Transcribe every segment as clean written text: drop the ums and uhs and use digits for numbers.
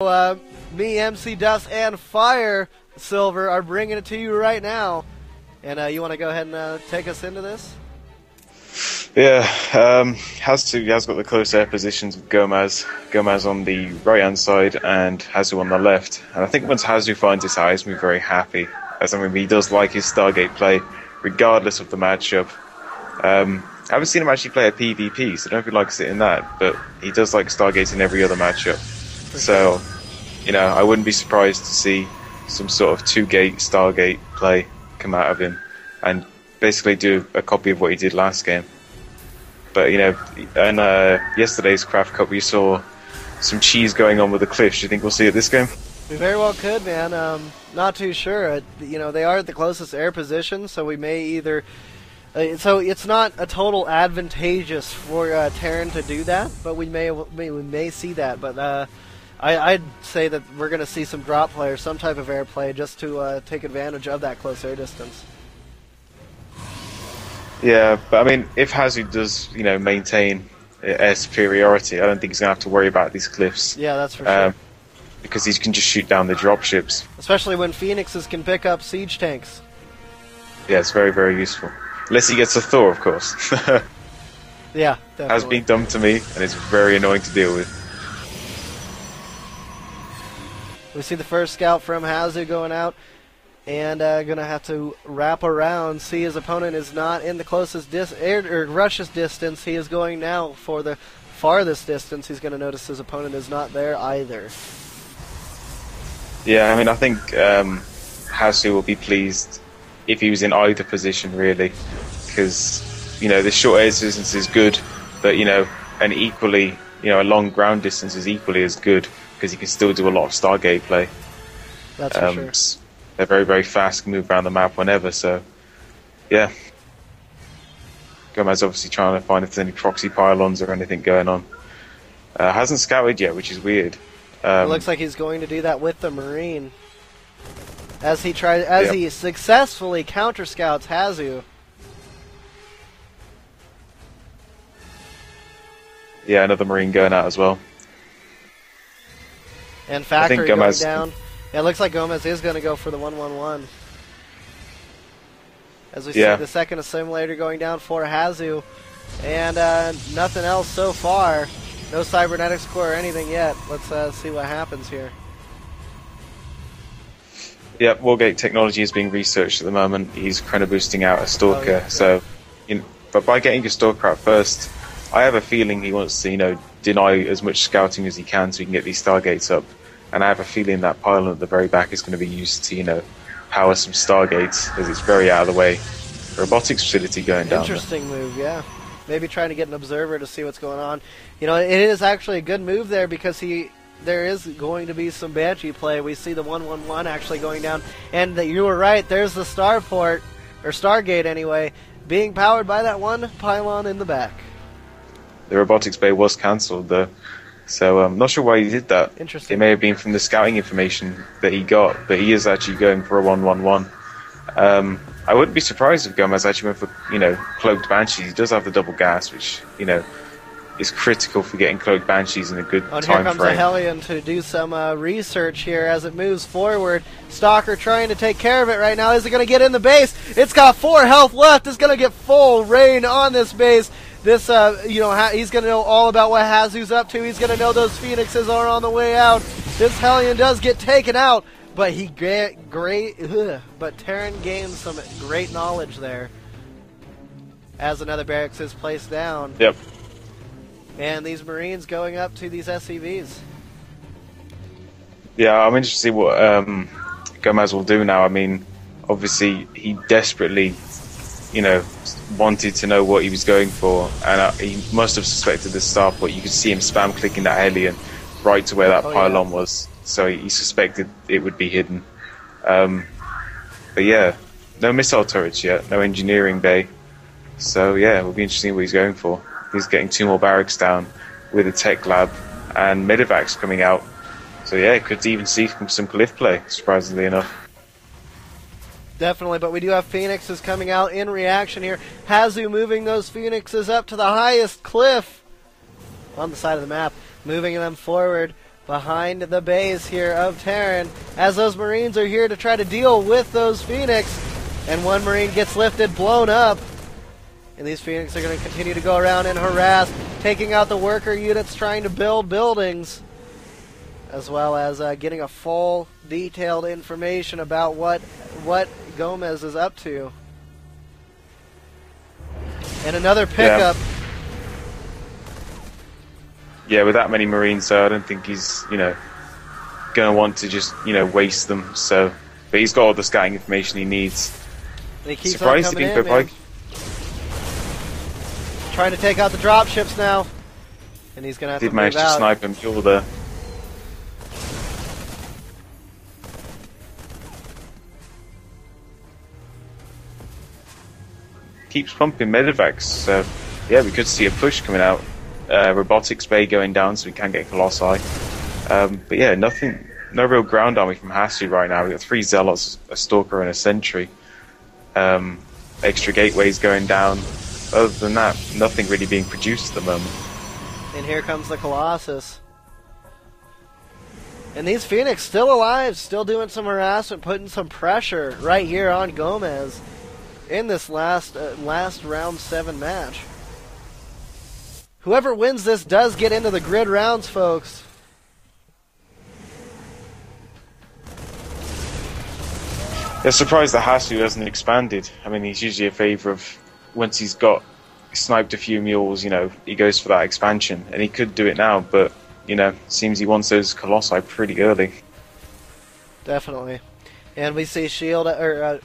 Me, MC Dust, and Fire Silver are bringing it to you right now. And you want to go ahead and take us into this? Yeah, Hasu has got the close air positions of Gomas. Gomas on the right-hand side and Hasu on the left. And I think once Hasu finds his eyes, we're very happy. As I mean, he does like his Stargate play, regardless of the matchup. I haven't seen him actually play a PvP, so I don't know if he likes it in that, but he does like Stargates in every other matchup. So, you know, I wouldn't be surprised to see some sort of two-gate Stargate play come out of him and basically do a copy of what he did last game. But, you know, in yesterday's CraftCup, we saw some cheese going on with the cliffs. Do you think we'll see it this game? We very well could, man. Not too sure. You know, they are at the closest air position, so we may either... so it's not a total advantageous for Terran to do that, but we may see that. But I'd say that we're going to see some drop play or some type of air play just to take advantage of that close air distance. Yeah, but I mean, if Hasu does, you know, maintain air superiority, I don't think he's going to have to worry about these cliffs. Yeah, that's for sure. Because he can just shoot down the dropships. Especially when Phoenixes can pick up siege tanks. Yeah, it's very, very useful. Unless he gets a Thor, of course. Yeah, definitely. Has been done to me, and it's very annoying to deal with. We see the first scout from Hasu going out, and going to have to wrap around. See his opponent is not in the closest rush's distance. He is going now for the farthest distance. He's going to notice his opponent is not there either. Yeah, I mean, I think Hasu will be pleased if he was in either position, really, because, you know, the short air distance is good, but, you know, and equally, you know, a long ground distance is equally as good because you can still do a lot of Stargate play. That's for sure. They're very, very fast, can move around the map whenever, so, yeah. Gomas obviously trying to find if there's any proxy pylons or anything going on. Hasn't scouted yet, which is weird. It looks like he's going to do that with the Marine. As he successfully counter scouts Hasu. Yeah, another Marine going out as well. And Factory going down. Yeah, it looks like Gomas is going to go for the 1-1-1. As we see the second assimilator going down for Hasu. And nothing else so far. No cybernetics core or anything yet. Let's see what happens here. Yeah, Wargate technology is being researched at the moment. He's kind of boosting out a Stalker. Yeah, so, you know, but by getting a Stalker out first, I have a feeling he wants to, you know, deny as much scouting as he can so he can get these Stargates up. And I have a feeling that pylon at the very back is going to be used to, you know, power some Stargates, as it's very out of the way. Robotics facility going down. Interesting move, yeah. Maybe trying to get an observer to see what's going on. You know, it is actually a good move there because there is going to be some Banshee play. We see the 1-1-1 actually going down. And you were right, there's the Starport, or Stargate anyway, being powered by that one pylon in the back. The robotics bay was cancelled though. So I'm not sure why he did that. Interesting. It may have been from the scouting information that he got, but he is actually going for a 1-1-1. I wouldn't be surprised if Gomas actually went for, you know, Cloaked Banshees. He does have the double gas, which, you know, is critical for getting Cloaked Banshees in a good time frame. Here comes a Hellion to do some research here as it moves forward. Stalker trying to take care of it right now. Is it going to get in the base? It's got 4 health left. It's going to get full rain on this base. This, you know, he's going to know all about what Hasu's up to. He's going to know those Phoenixes are on the way out. This Hellion does get taken out, but but Terran gains some great knowledge there as another barracks is placed down. Yep. And these Marines going up to these SCVs. Yeah, I'm interested to see what Gomas will do now. I mean, obviously, he desperately, you know, wanted to know what he was going for, and he must have suspected the starport. You could see him spam clicking that Hellion right to where that pylon was, so he suspected it would be hidden. But yeah, no missile turrets yet, no engineering bay, so yeah, it will be interesting what he's going for. He's getting 2 more barracks down with a tech lab and medevacs coming out, so yeah, could even see some cliff play, surprisingly enough. Definitely, but we do have Phoenixes coming out in reaction here. Hasu moving those Phoenixes up to the highest cliff on the side of the map, moving them forward. behind the base here of Terran, as those Marines are here to try to deal with those Phoenix. And one Marine gets lifted, blown up. And these Phoenix are going to continue to go around and harass, taking out the worker units trying to build buildings, as well as getting a full, detailed information about what Gomas is up to. And another pickup. Yeah, with that many Marines, so I don't think he's, going to want to just, waste them. So, but he's got all the scouting information he needs. And he keeps Surprised on he coming didn't go in, by. trying to take out the dropships now. And he's going to have to move out. Did manage to snipe him, kill there. Keeps pumping medevacs, so yeah, we could see a push coming out. Robotics bay going down, so we can get Colossi. But yeah, no real ground army from MouzHasu right now. We've got 3 Zealots, a Stalker, and a Sentry. Extra gateways going down. Other than that, nothing really being produced at the moment. And here comes the Colossus. And these Phoenix still alive, still doing some harassment, putting some pressure right here on Gomas in this last round 7 match. Whoever wins this does get into the grid rounds, folks. They're surprised that MouzHasu hasn't expanded. I mean, he's usually a favour of, once he's got sniped a few mules, he goes for that expansion. And he could do it now, but, seems he wants those Colossi pretty early. Definitely. And we see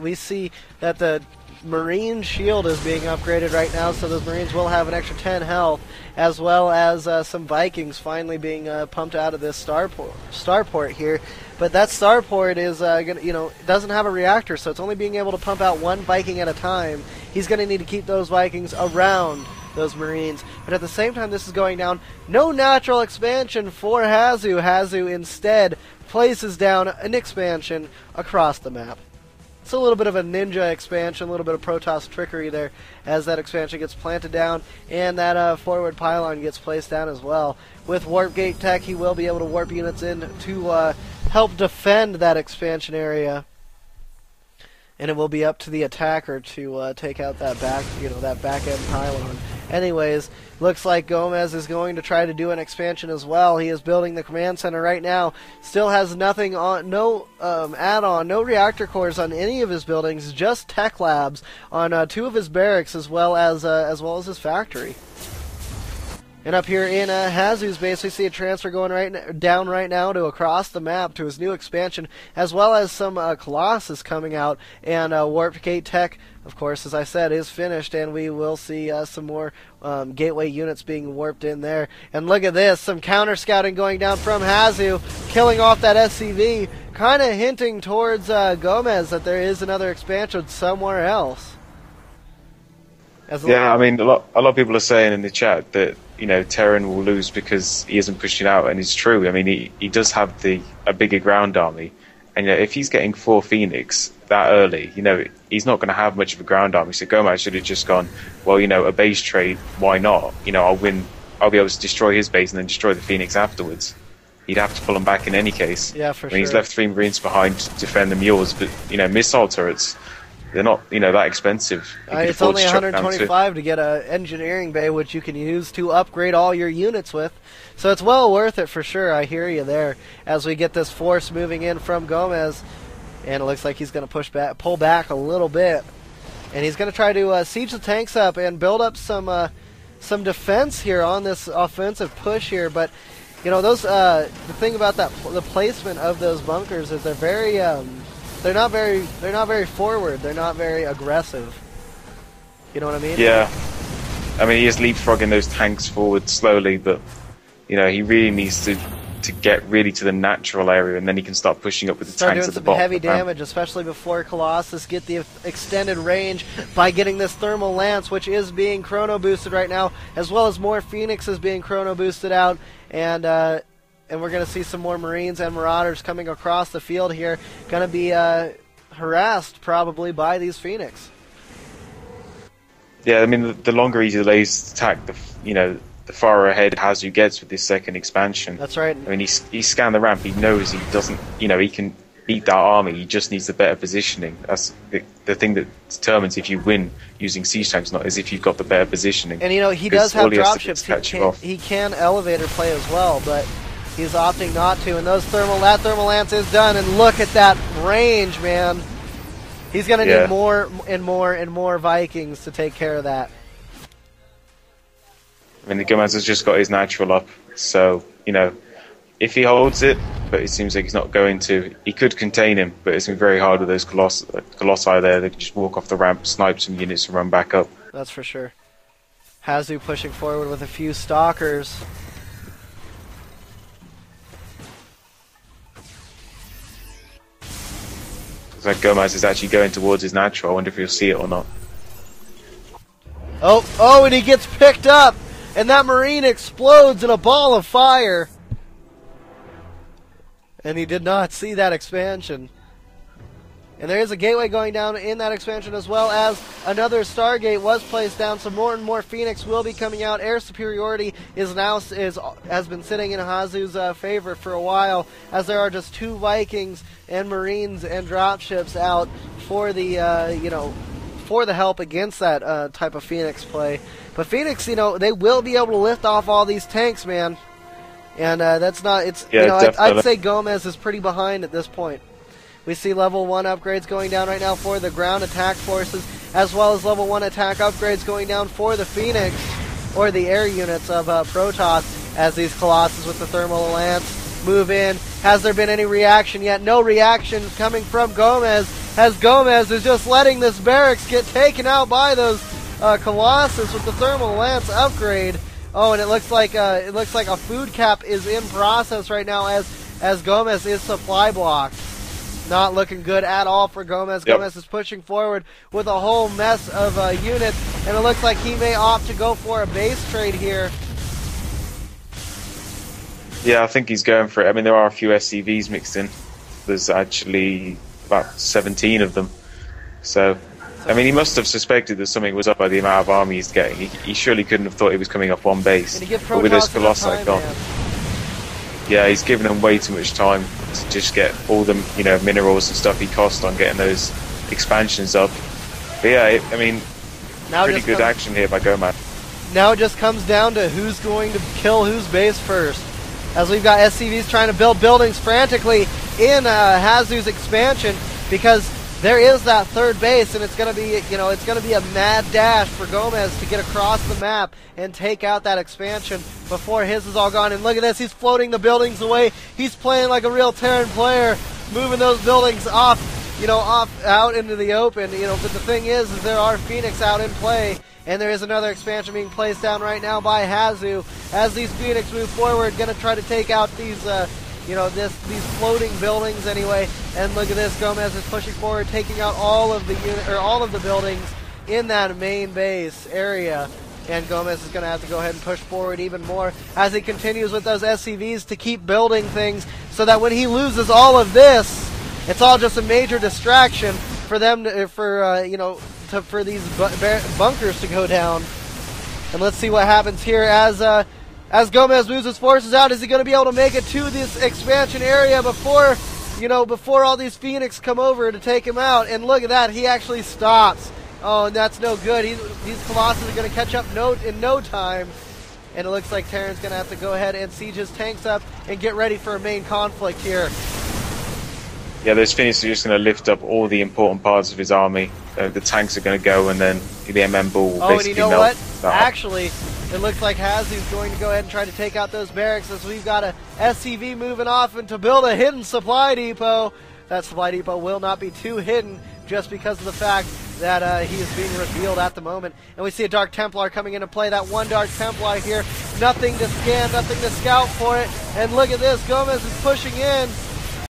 we see that the Marine shield is being upgraded right now, so those Marines will have an extra 10 health, as well as some Vikings finally being pumped out of this starport here. But that starport is doesn't have a reactor, so it's only being able to pump out 1 Viking at a time. He's going to need to keep those Vikings around those Marines. But at the same time this is going down, no natural expansion for MouzHasu. MouzHasu instead places down an expansion across the map. It's a little bit of a ninja expansion, a little bit of Protoss trickery there as that expansion gets planted down and that forward pylon gets placed down as well. With Warp Gate tech, he will be able to warp units in to help defend that expansion area. And it will be up to the attacker to take out that back end pylon. Anyways, looks like Gomas is going to try to do an expansion as well. He is building the command center right now. Still has nothing on, no add-on, no reactor cores on any of his buildings. Just tech labs on 2 of his barracks as well as his factory. And up here in MouzHasu's base, we see a transfer going down right now to across the map to his new expansion, as well as some Colossus coming out. And Warped Gate Tech, of course, as I said, is finished, and we will see some more gateway units being warped in there. And look at this, some counter-scouting going down from MouzHasu, killing off that SCV, kind of hinting towards Gomas that there is another expansion somewhere else. Yeah, I mean, a lot of people are saying in the chat that Terran will lose because he isn't pushing out, and it's true. I mean, he does have a bigger ground army, and if he's getting 4 Phoenix that early, he's not going to have much of a ground army. So Gomas should have just gone, well, a base trade, why not? I'll win. I'll be able to destroy his base and then destroy the Phoenix afterwards. He'd have to pull them back in any case. Yeah, for sure. He's left 3 Marines behind to defend the mules, but missile turrets, they're not, that expensive. It's only 125 to get an engineering bay, which you can use to upgrade all your units with. So it's well worth it for sure. I hear you there. As we get this force moving in from Gomas, and it looks like he's going to pull back a little bit, and he's going to try to siege the tanks up and build up some defense here on this offensive push here. But the thing about the placement of those bunkers is they're very they're not very forward. They're not very aggressive. You know what I mean? Yeah. I mean, he is leapfrogging those tanks forward slowly, but he really needs to get really to the natural area, and then he can start pushing up with the tanks at the bottom. Start doing some heavy damage, especially before Colossus get the extended range by getting this thermal lance, which is being chrono boosted right now, as well as more Phoenixes being chrono boosted out, and we're going to see some more Marines and Marauders coming across the field here. Going to be harassed probably by these Phoenix. Yeah, I mean, the longer he delays the attack, the far ahead Hazu gets with this second expansion. That's right. I mean, he scanned the ramp. He knows he doesn't. You know, he can beat that army. He just needs the better positioning. That's the thing that determines if you win using siege tanks, not as if you've got the better positioning. And you know, he does have dropships. He can elevator play as well, but he's opting not to. And that thermal lance is done. And look at that range, man. He's going to need more and more and more Vikings to take care of that. I mean, the Gomas has just got his natural up, so, you know, if he holds it, but it seems like he's not going to, he could contain him, but it's going to be very hard with those Colossi there. They can just walk off the ramp, snipe some units and run back up. That's for sure. Hasu pushing forward with a few stalkers. Looks like Gomas is actually going towards his natural. I wonder if he'll see it or not. Oh, and he gets picked up! And that Marine explodes in a ball of fire. And he did not see that expansion. And there is a gateway going down in that expansion, as well as another Stargate was placed down. So more and more Phoenix will be coming out. Air superiority has been sitting in Hazu's favor for a while, as there are just 2 Vikings and Marines and dropships out for the for the help against that type of Phoenix play. But Phoenix, they will be able to lift off all these tanks, man. And that's not, I'd say Gomas is pretty behind at this point. We see level 1 upgrades going down right now for the ground attack forces, as well as level 1 attack upgrades going down for the Phoenix, or the air units of Protoss, as these Colossus with the thermal lance move in. Has there been any reaction yet? No reaction coming from Gomas, as Gomas is just letting this barracks get taken out by those Colossus with the thermal lance upgrade. Oh, and it looks like a food cap is in process right now, as Gomas is supply blocked. Not looking good at all for Gomas. Yep. Gomas is pushing forward with a whole mess of units, and it looks like he may opt to go for a base trade here. Yeah, I think he's going for it. I mean, there are a few SCVs mixed in. There's actually about 17 of them. So, I mean, he must have suspected that something was up by the amount of army he's getting. He surely couldn't have thought he was coming off one base. But with those Colossi gone. Yeah, he's given them way too much time to just get all the minerals and stuff he cost on getting those expansions up. But yeah, I mean, pretty good action here by Gomas. Now it just comes down to who's going to kill whose base first, as we've got SCVs trying to build buildings frantically in Hazu's expansion, because there is that third base, and it's going to be, it's going to be a mad dash for Gomas to get across the map and take out that expansion before his is all gone. And look at this, he's floating the buildings away. He's playing like a real Terran player, moving those buildings off, out into the open. But the thing is there are Phoenix out in play, and there is another expansion being placed down right now by Hasu as these Phoenix move forward, going to try to take out these these floating buildings anyway. And look at this, Gomas is pushing forward, taking out all of the buildings in that main base area. And Gomas is going to have to go ahead and push forward even more as he continues with those SCVs to keep building things, so that when he loses all of this, it's all just a major distraction for them for these bunkers to go down. And let's see what happens here as Gomas moves his forces out. Is he going to be able to make it to this expansion area before all these Phoenix come over to take him out? And look at that, he actually stops. Oh, and that's no good. These Colossus are going to catch up in no time. And it looks like Terran's going to have to go ahead and siege his tanks up and get ready for a main conflict here. Yeah, those Phoenix are just going to lift up all the important parts of his army. The tanks are going to go, and then the MM ball will basically melt. Oh, and you know what? Actually, it looks like Hazu's going to go ahead and try to take out those barracks, as we've got a SCV moving off and to build a hidden supply depot. That supply depot will not be too hidden, just because of the fact that he is being revealed at the moment. And we see a Dark Templar coming into play. That one Dark Templar here. Nothing to scan, nothing to scout for it. And look at this, Gomas is pushing in.